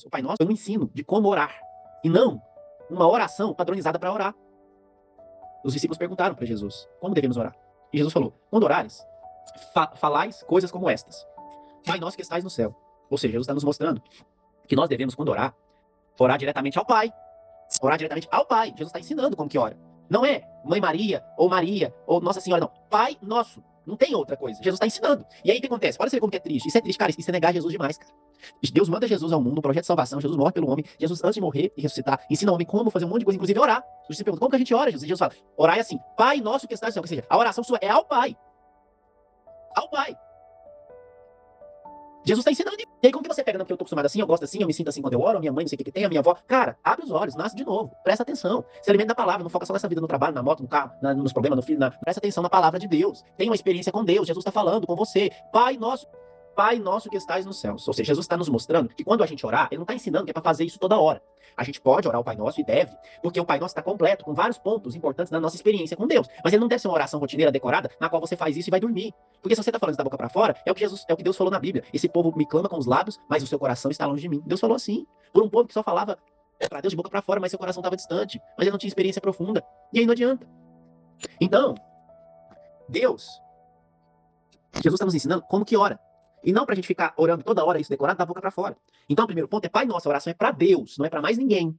O Pai Nosso foi um ensino de como orar, e não uma oração padronizada para orar. Os discípulos perguntaram para Jesus, como devemos orar? E Jesus falou, quando orares, falais coisas como estas. Pai Nosso que estais no céu. Ou seja, Jesus está nos mostrando que nós devemos, quando orar diretamente ao Pai. Orar diretamente ao Pai. Jesus está ensinando como que ora. Não é Mãe Maria, ou Nossa Senhora, não. Pai Nosso. Não tem outra coisa. Jesus está ensinando. E aí o que acontece? Olha você como que é triste. Isso é triste, cara. Isso é negar Jesus demais, cara. Deus manda Jesus ao mundo, um projeto de salvação. Jesus morre pelo homem. Jesus, antes de morrer e ressuscitar, ensina ao homem como fazer um monte de coisa, inclusive orar. Você pergunta, como que a gente ora, Jesus? E Jesus fala, orar é assim, Pai Nosso que está no céu. Ou seja, a oração sua é ao Pai. Ao Pai. Jesus está ensinando. E aí, como que você pega? Não, porque eu tô acostumado assim, eu gosto assim, eu me sinto assim quando eu oro, a minha mãe, não sei o que tem, a minha avó. Cara, abre os olhos, nasce de novo. Presta atenção. Se alimenta da palavra, não foca só nessa vida, no trabalho, na moto, no carro, nos problemas, no filho. Presta atenção na palavra de Deus. Tenha uma experiência com Deus. Jesus está falando com você. Pai nosso que estais nos céus. Ou seja, Jesus está nos mostrando que quando a gente orar, ele não está ensinando que é para fazer isso toda hora. A gente pode orar o Pai Nosso e deve, porque o Pai Nosso está completo, com vários pontos importantes na nossa experiência com Deus. Mas ele não deve ser uma oração rotineira, decorada, na qual você faz isso e vai dormir. Porque se você está falando isso da boca para fora, é o que Deus falou na Bíblia. Esse povo me clama com os lábios, mas o seu coração está longe de mim. Deus falou assim. Por um povo que só falava para Deus de boca para fora, mas seu coração estava distante. Mas ele não tinha experiência profunda. E aí não adianta. Então, Jesus está nos ensinando como que ora. E não para a gente ficar orando toda hora isso decorado da boca para fora. Então, o primeiro ponto é Pai Nosso, a oração é para Deus, não é para mais ninguém.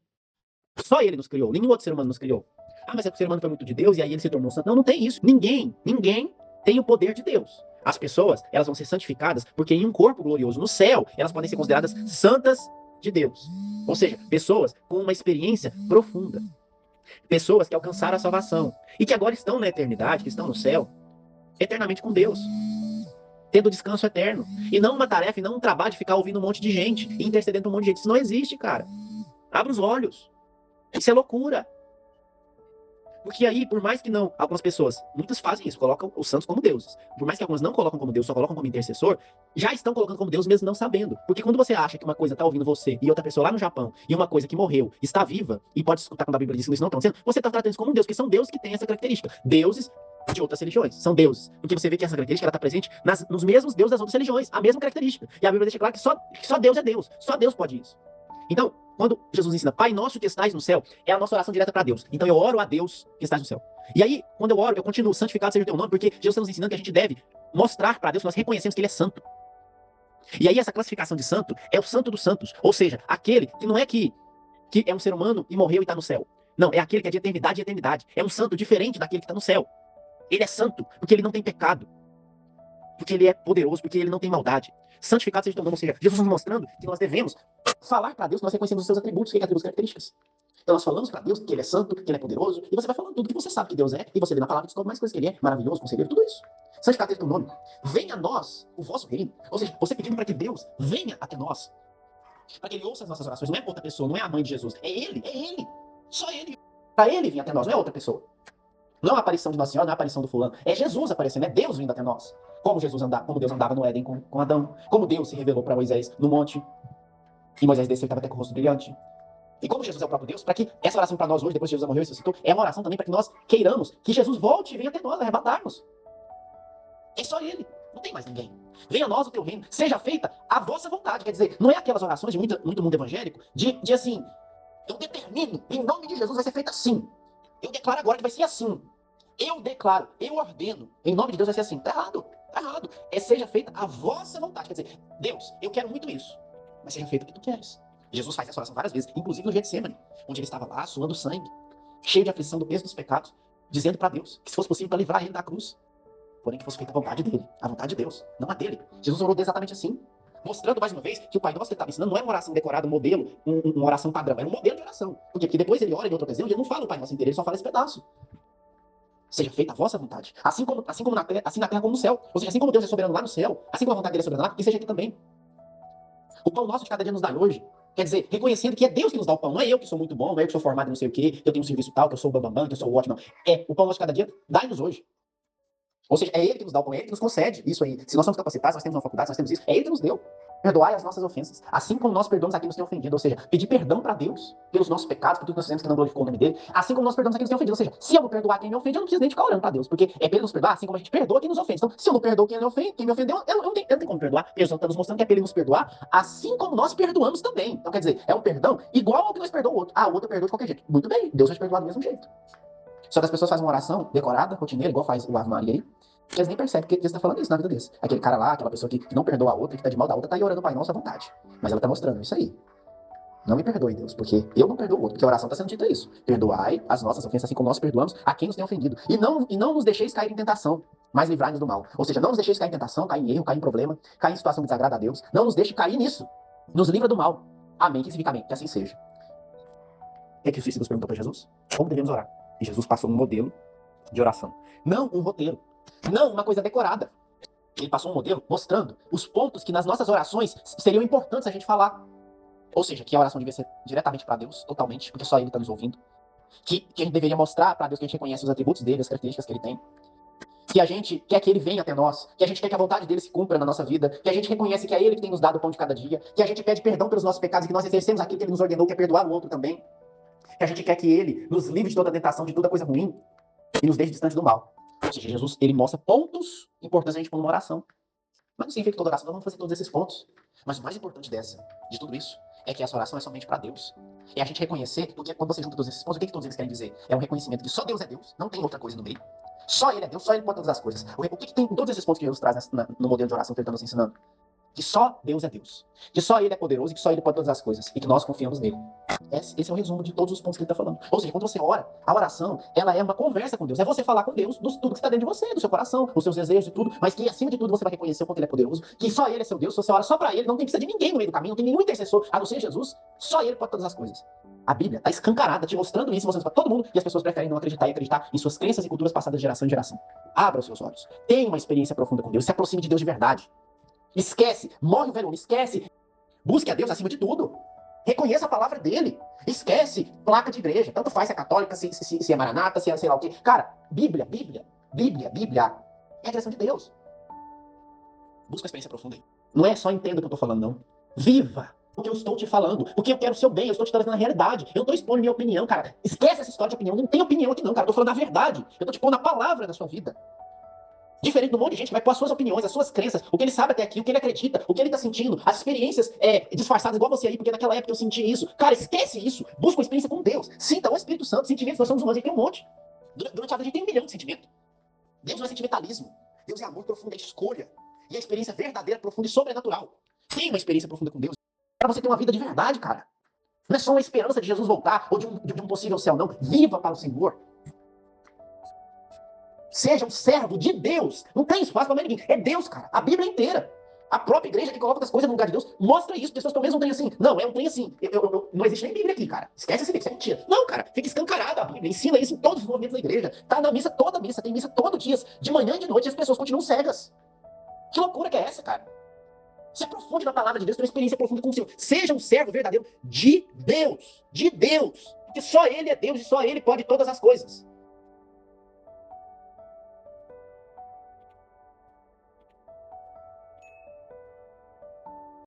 Só Ele nos criou, nenhum outro ser humano nos criou. Ah, mas é que o ser humano foi muito de Deus e aí ele se tornou santo. Não, não tem isso. Ninguém tem o poder de Deus. As pessoas, elas vão ser santificadas porque em um corpo glorioso no céu, elas podem ser consideradas santas de Deus. Ou seja, pessoas com uma experiência profunda. Pessoas que alcançaram a salvação e que agora estão na eternidade, que estão no céu, eternamente com Deus, tendo descanso eterno. E não uma tarefa, e não um trabalho de ficar ouvindo um monte de gente e intercedendo por um monte de gente. Isso não existe, cara. Abra os olhos. Isso é loucura. Porque aí, por mais que não, algumas pessoas, muitas fazem isso, colocam os santos como deuses. Por mais que algumas não colocam como Deus, só colocam como intercessor, já estão colocando como Deus mesmo não sabendo. Porque quando você acha que uma coisa está ouvindo você e outra pessoa lá no Japão, e uma coisa que morreu, está viva, e pode escutar quando a Bíblia diz que isso não está acontecendo, você está tratando isso como um Deus, que são deuses que têm essa característica. Deuses de outras religiões, são deuses. Porque você vê que essa característica está presente nos mesmos deuses das outras religiões, a mesma característica. E a Bíblia deixa claro que só Deus é Deus, só Deus pode isso. Então, quando Jesus ensina, Pai Nosso que estais no céu, é a nossa oração direta para Deus. Então eu oro a Deus que estais no céu. E aí, quando eu oro, eu continuo, santificado seja o teu nome, porque Jesus está nos ensinando que a gente deve mostrar para Deus que nós reconhecemos que ele é santo. E aí essa classificação de santo é o santo dos santos. Ou seja, aquele que não é que é um ser humano e morreu e está no céu. Não, é aquele que é de eternidade e eternidade. É um santo diferente daquele que está no céu. Ele é santo porque ele não tem pecado. Porque ele é poderoso, porque ele não tem maldade. Santificado seja o teu nome. Ou seja, Jesus nos mostrando que nós devemos falar para Deus que nós reconhecemos os seus atributos, que é atributos características. Então nós falamos para Deus que ele é santo, que ele é poderoso, e você vai falando tudo que você sabe que Deus é, e você lê na palavra e descobre mais coisas que ele é, maravilhoso, conselheiro, tudo isso. Santificado seja o teu nome. Venha a nós o vosso reino. Ou seja, você pedindo para que Deus venha até nós. Para que ele ouça as nossas orações. Não é outra pessoa, não é a mãe de Jesus. É ele, é ele. Só ele. Para ele vir até nós, não é outra pessoa. Não é a aparição de Nossa Senhora, não é a aparição do fulano. É Jesus aparecendo, é Deus vindo até nós. Como Deus andava no Éden com Adão. Como Deus se revelou para Moisés no monte. E Moisés desceu e estava até com o rosto brilhante. E como Jesus é o próprio Deus, para que essa oração para nós hoje, depois que Jesus morreu e ressuscitou, é uma oração também para que nós queiramos que Jesus volte e venha até nós, arrebatar-nos. É só ele, não tem mais ninguém. Venha a nós o teu reino, seja feita a vossa vontade. Quer dizer, não é aquelas orações de muito mundo evangélico, de assim, eu determino, em nome de Jesus vai ser feita assim. Eu declaro agora que vai ser assim. Eu declaro, eu ordeno, em nome de Deus vai ser assim. Tá errado, tá errado. É seja feita a vossa vontade. Quer dizer, Deus, eu quero muito isso, mas seja feito o que tu queres. Jesus faz essa oração várias vezes, inclusive no Getsemane, onde ele estava lá, suando sangue, cheio de aflição do peso dos pecados, dizendo para Deus que se fosse possível para livrar ele da cruz, porém que fosse feita a vontade dele, a vontade de Deus, não a dele. Jesus orou exatamente assim, mostrando mais uma vez que o Pai Nosso que ele estava ensinando não é uma oração decorada, um modelo, uma oração padrão, era um modelo de oração. Por quê? Porque depois ele ora em outra ocasião e ele não fala o Pai Nosso inteiro, ele só fala esse pedaço. Seja feita a vossa vontade, assim na terra como no céu. Ou seja, assim como Deus é soberano lá no céu, assim como a vontade dele é soberana lá, que seja aqui também. O pão nosso de cada dia nos dá hoje. Quer dizer, reconhecendo que é Deus que nos dá o pão. Não é eu que sou muito bom, não é eu que sou formado em não sei o quê, que eu tenho um serviço tal, que eu sou o bambambam, que eu sou o ótimo. Não. É o pão nosso de cada dia, dai-nos hoje. Ou seja, é Ele que nos dá o pão, é Ele que nos concede isso aí. Se nós somos capacitados, nós temos uma faculdade, nós temos isso, é Ele que nos deu. Perdoai as nossas ofensas, assim como nós perdoamos a quem nos tem ofendido. Ou seja, pedir perdão para Deus pelos nossos pecados, por tudo que nós fizemos que não glorificou o nome dele, assim como nós perdoamos a quem nos tem ofendido. Ou seja, se eu não perdoar quem me ofende, eu não preciso nem ficar orando para Deus, porque é para ele nos perdoar, assim como a gente perdoa quem nos ofende. Então, se eu não perdoo quem me ofendeu, eu não tenho como perdoar. Deus está nos mostrando que é para ele nos perdoar, assim como nós perdoamos também. Então, quer dizer, é um perdão igual ao que nós perdoamos o outro. Ah, o outro perdoa de qualquer jeito. Muito bem, Deus vai te perdoar do mesmo jeito. Só que as pessoas fazem uma oração decorada, rotineira, igual faz o Ave Maria aí, e eles nem percebem que Deus está falando isso na vida deles. Aquele cara lá, aquela pessoa que não perdoa a outra, que está de mal da outra, está aí orando o Pai Nosso à vontade. Mas ela está mostrando isso aí. Não me perdoe, Deus, porque eu não perdoo o outro, porque a oração está sendo dita isso. Perdoai as nossas ofensas, assim como nós perdoamos a quem nos tem ofendido. E não nos deixeis cair em tentação, mas livrai-nos do mal. Ou seja, não nos deixeis cair em tentação, cair em erro, cair em problema, cair em situação que desagrada a Deus. Não nos deixe cair nisso. Nos livra do mal. Amém, que assim seja. O que os discípulos perguntam para Jesus? Como devemos orar? E Jesus passou um modelo de oração. Não um roteiro. Não uma coisa decorada. Ele passou um modelo mostrando os pontos que nas nossas orações seriam importantes a gente falar. Ou seja, que a oração devia ser diretamente para Deus, totalmente, porque só Ele está nos ouvindo. Que a gente deveria mostrar para Deus que a gente reconhece os atributos dele, as características que Ele tem. Que a gente quer que Ele venha até nós. Que a gente quer que a vontade dele se cumpra na nossa vida. Que a gente reconhece que é Ele que tem nos dado o pão de cada dia. Que a gente pede perdão pelos nossos pecados e que nós exercemos aquilo que Ele nos ordenou, que é perdoar o outro também. Que a gente quer que Ele nos livre de toda tentação, de toda coisa ruim e nos deixe distante do mal. Ou seja, Jesus, Ele mostra pontos importantes a gente pôr numa oração. Mas não significa que toda oração nós vamos fazer todos esses pontos. Mas o mais importante de tudo isso, é que essa oração é somente para Deus. É a gente reconhecer, porque quando você junta todos esses pontos, o que todos eles querem dizer? É um reconhecimento que só Deus é Deus, não tem outra coisa no meio. Só Ele é Deus, só Ele pode todas as coisas. O que tem em todos esses pontos que Jesus traz no modelo de oração que Ele está nos ensinando? Que só Deus é Deus. Que só Ele é poderoso e que só Ele pode todas as coisas. E que nós confiamos nele. Esse é o resumo de todos os pontos que ele está falando. Ou seja, quando você ora, a oração, ela é uma conversa com Deus. É você falar com Deus de tudo que está dentro de você, do seu coração, dos seus desejos e tudo. Mas que, acima de tudo, você vai reconhecer o quanto ele é poderoso. Que só ele é seu Deus. Se você ora só para ele, não tem precisa de ninguém no meio do caminho. Não tem nenhum intercessor, a não ser Jesus. Só ele pode todas as coisas. A Bíblia está escancarada, te mostrando isso, mostrando para todo mundo. E as pessoas preferem não acreditar e acreditar em suas crenças e culturas passadas de geração em geração. Abra os seus olhos. Tenha uma experiência profunda com Deus. Se aproxime de Deus de verdade. Esquece. Morre o velho homem. Esquece. Busque a Deus acima de tudo. Reconheça a palavra dele. Esquece placa de igreja. Tanto faz se é católica, se é maranata, se é sei lá o quê. Cara, Bíblia. É a direção de Deus. Busca uma experiência profunda aí. Não é só entenda o que eu tô falando, não. Viva o que eu estou te falando. Porque eu quero o seu bem, eu estou te trazendo a realidade. Eu não tô expondo minha opinião, cara. Esquece essa história de opinião. Não tem opinião aqui, não, cara. Eu tô falando a verdade. Eu tô te pondo a palavra na sua vida. Diferente do monte de gente que vai pôr as suas opiniões, as suas crenças, o que ele sabe até aqui, o que ele acredita, o que ele tá sentindo, as experiências disfarçadas igual você aí, porque naquela época eu senti isso. Cara, esquece isso. Busca uma experiência com Deus. Sinta o Espírito Santo, sentimentos, nós somos humanos, a gente tem um monte. Durante a vida a gente tem 1 milhão de sentimentos. Deus não é sentimentalismo. Deus é amor profundo, é escolha. E a experiência verdadeira, profunda e sobrenatural. Tem uma experiência profunda com Deus. Para você ter uma vida de verdade, cara. Não é só uma esperança de Jesus voltar ou de um possível céu, não. Viva para o Senhor. Seja um servo de Deus. Não tem espaço para mais ninguém. É Deus, cara. A Bíblia inteira. A própria igreja que coloca as coisas no lugar de Deus mostra isso. Pessoas talvez não tenham assim. Não, é um trem assim. Não existe nem Bíblia aqui, cara. Esquece esse livro, isso é mentira. Não, cara. Fica escancarada a Bíblia. Ensina isso em todos os movimentos da igreja. Tá na missa toda missa. Tem missa todo dia. De manhã e de noite as pessoas continuam cegas. Que loucura que é essa, cara? Se aprofunde na palavra de Deus, tenha uma experiência profunda com o Senhor. Seja um servo verdadeiro de Deus. De Deus. Porque só Ele é Deus e só Ele pode todas as coisas.